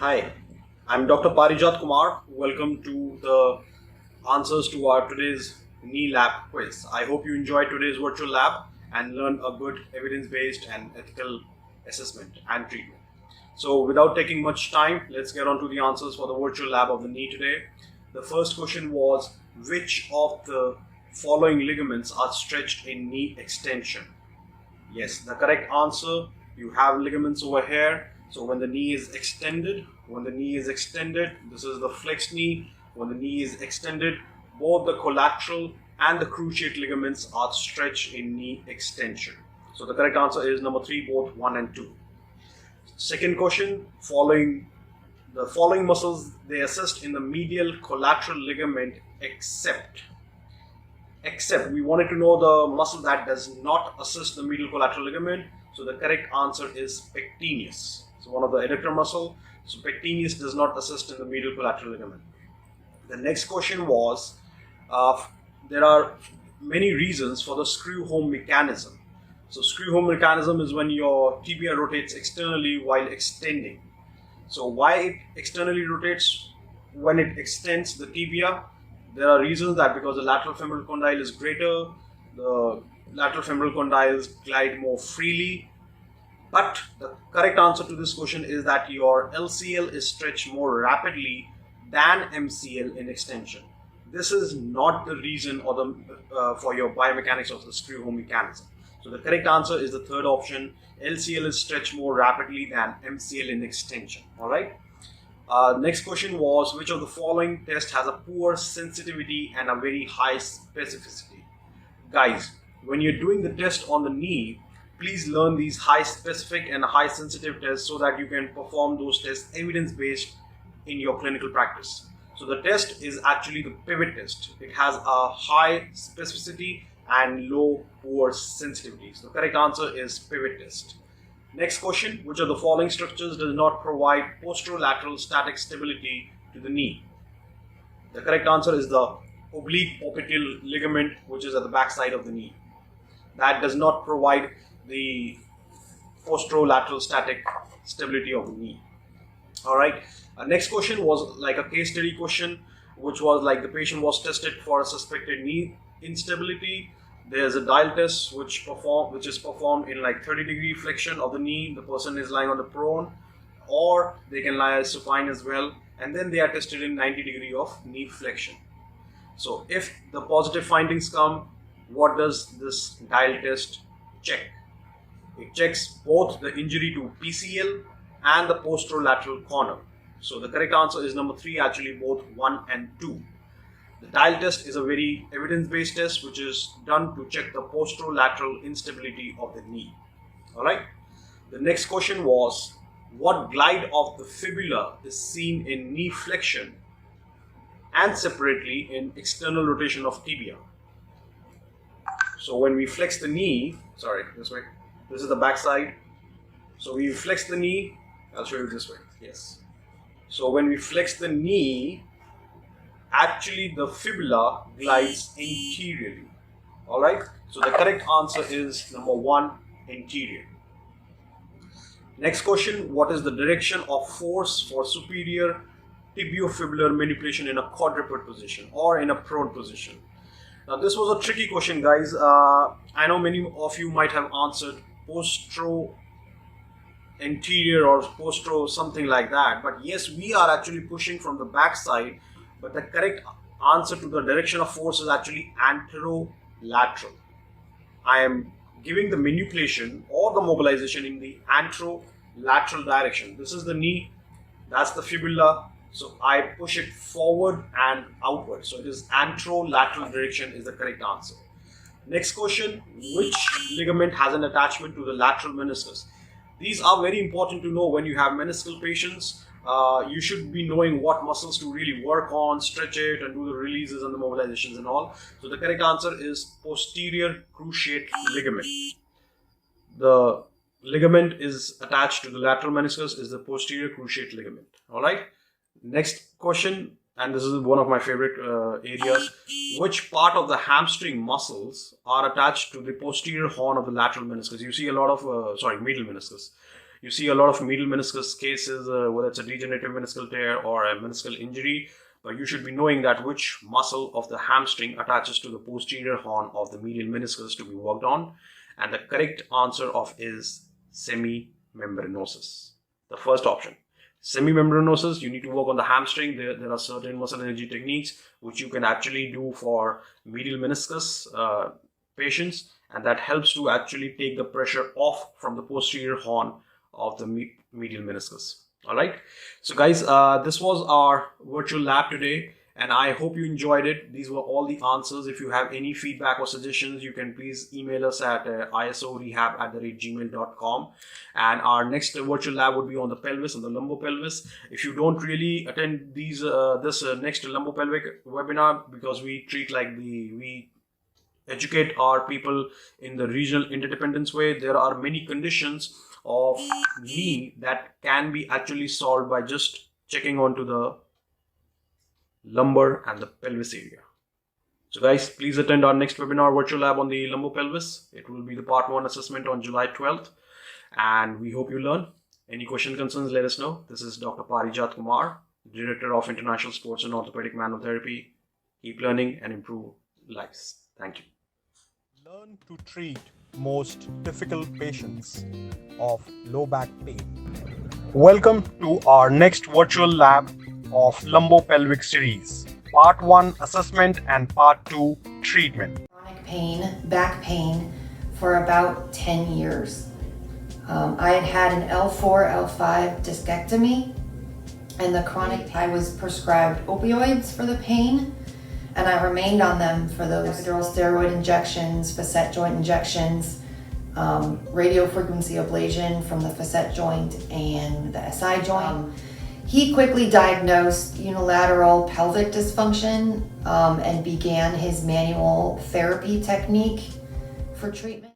Hi, I'm Dr. Parijat Kumar. Welcome to the answers to our today's knee lab quiz. I hope you enjoyed today's virtual lab and learned a good evidence-based and ethical assessment and treatment. So without taking much time, let's get on to the answers for the virtual lab of the knee today. The first question was, which of the following ligaments are stretched in knee extension? Yes, the correct answer, you have ligaments over here. So when the knee is extended, this is the flexed knee. When the knee is extended, both the collateral and the cruciate ligaments are stretched in knee extension. So the correct answer is number 3, both 1 and 2. Second question, the following muscles, they assist in the medial collateral ligament except we wanted to know the muscle that does not assist the medial collateral ligament. So the correct answer is pectineus. So one of the adductor muscle. So pectineus does not assist in the medial collateral ligament. The next question was, there are many reasons for the screw home mechanism. So screw home mechanism is when your tibia rotates externally while extending. So why it externally rotates when it extends the tibia? There are reasons that because the lateral femoral condyle is greater, the lateral femoral condyles glide more freely. But the correct answer to this question is that your LCL is stretched more rapidly than MCL in extension. This is not the reason or for your biomechanics of the screw home mechanism. So the correct answer is the third option. LCL is stretched more rapidly than MCL in extension. All right. Next question was, which of the following test has a poor sensitivity and a very high specificity? Guys, when you're doing the test on the knee, please learn these high specific and high sensitive tests so that you can perform those tests evidence-based in your clinical practice. So the test is actually the pivot test. It has a high specificity and low poor sensitivity. So the correct answer is pivot test. Next question, which of the following structures does not provide posterolateral static stability to the knee? The correct answer is the oblique popliteal ligament, which is at the back side of the knee. That does not provide the posterolateral static stability of the knee. All right. Next question was like a case study question, which was like the patient was tested for a suspected knee instability. There's a dial test which is performed in like 30-degree flexion of the knee. The person is lying on the prone, or they can lie supine as well, and then they are tested in 90-degree of knee flexion. So if the positive findings come, what does this dial test check? It checks both the injury to PCL and the posterolateral corner. So the correct answer is number 3, actually both 1 and 2. The dial test is a very evidence-based test which is done to check the posterolateral instability of the knee. Alright. The next question was, what glide of the fibula is seen in knee flexion and separately in external rotation of tibia? So when we flex the knee, this way. This is the back side. So we flex the knee. I'll show you this way. Yes. So when we flex the knee, actually the fibula glides anteriorly. Alright. So the correct answer is number 1, anterior. Next question, what is the direction of force for superior tibio-fibular manipulation in a quadruped position or in a prone position? Now this was a tricky question, guys. I know many of you might have answered postero anterior or postero something like that, but yes, we are actually pushing from the back side, but the correct answer to the direction of force is actually anterolateral. I am giving the manipulation or the mobilization in the anterolateral direction. This is the knee, that's the fibula. So I push it forward and outward. So it is anterolateral direction is the correct answer. Next question, which ligament has an attachment to the lateral meniscus? These are very important to know when you have meniscal patients. You should be knowing what muscles to really work on, stretch it, and do the releases and the mobilizations and all. So the correct answer is posterior cruciate ligament. The ligament is attached to the lateral meniscus is the posterior cruciate ligament. All right. Next question, and this is one of my favorite areas. Which part of the hamstring muscles are attached to the posterior horn of the lateral meniscus? You see a lot of, medial meniscus. You see a lot of medial meniscus cases, whether it's a degenerative meniscal tear or a meniscal injury, but you should be knowing that which muscle of the hamstring attaches to the posterior horn of the medial meniscus to be worked on. And the correct answer of is semimembranosus. The first option. Semimembranosus, you need to work on the hamstring. There are certain muscle energy techniques which you can actually do for medial meniscus patients, and that helps to actually take the pressure off from the posterior horn of the medial meniscus. All right, so guys, this was our virtual lab today, and I hope you enjoyed it. These were all the answers. If you have any feedback or suggestions, you can please email us at isorehab@gmail.com. And our next virtual lab would be on the pelvis, on the lumbopelvis. If you don't really attend these this next lumbopelvic webinar, because we treat like we educate our people in the regional interdependence way, there are many conditions of knee that can be actually solved by just checking onto the lumbar and the pelvis area. So guys, please attend our next webinar virtual lab on the lumbopelvis. It will be the part 1 assessment on July 12th, and we hope you learn. Any questions, concerns, let us know. This is Dr. Parijat Kumar, Director of International Sports and Orthopedic Manual Therapy. Keep learning and improve lives. Thank you. Learn to treat most difficult patients of low back pain. Welcome to our next virtual lab of lumbopelvic series. Part 1 assessment and Part 2 treatment. Chronic pain, back pain for about 10 years. I had had an L4, L5 discectomy, and the chronic, I was prescribed opioids for the pain, and I remained on them for those epidural steroid injections, facet joint injections, radiofrequency ablation from the facet joint and the SI joint. He quickly diagnosed unilateral pelvic dysfunction and began his manual therapy technique for treatment.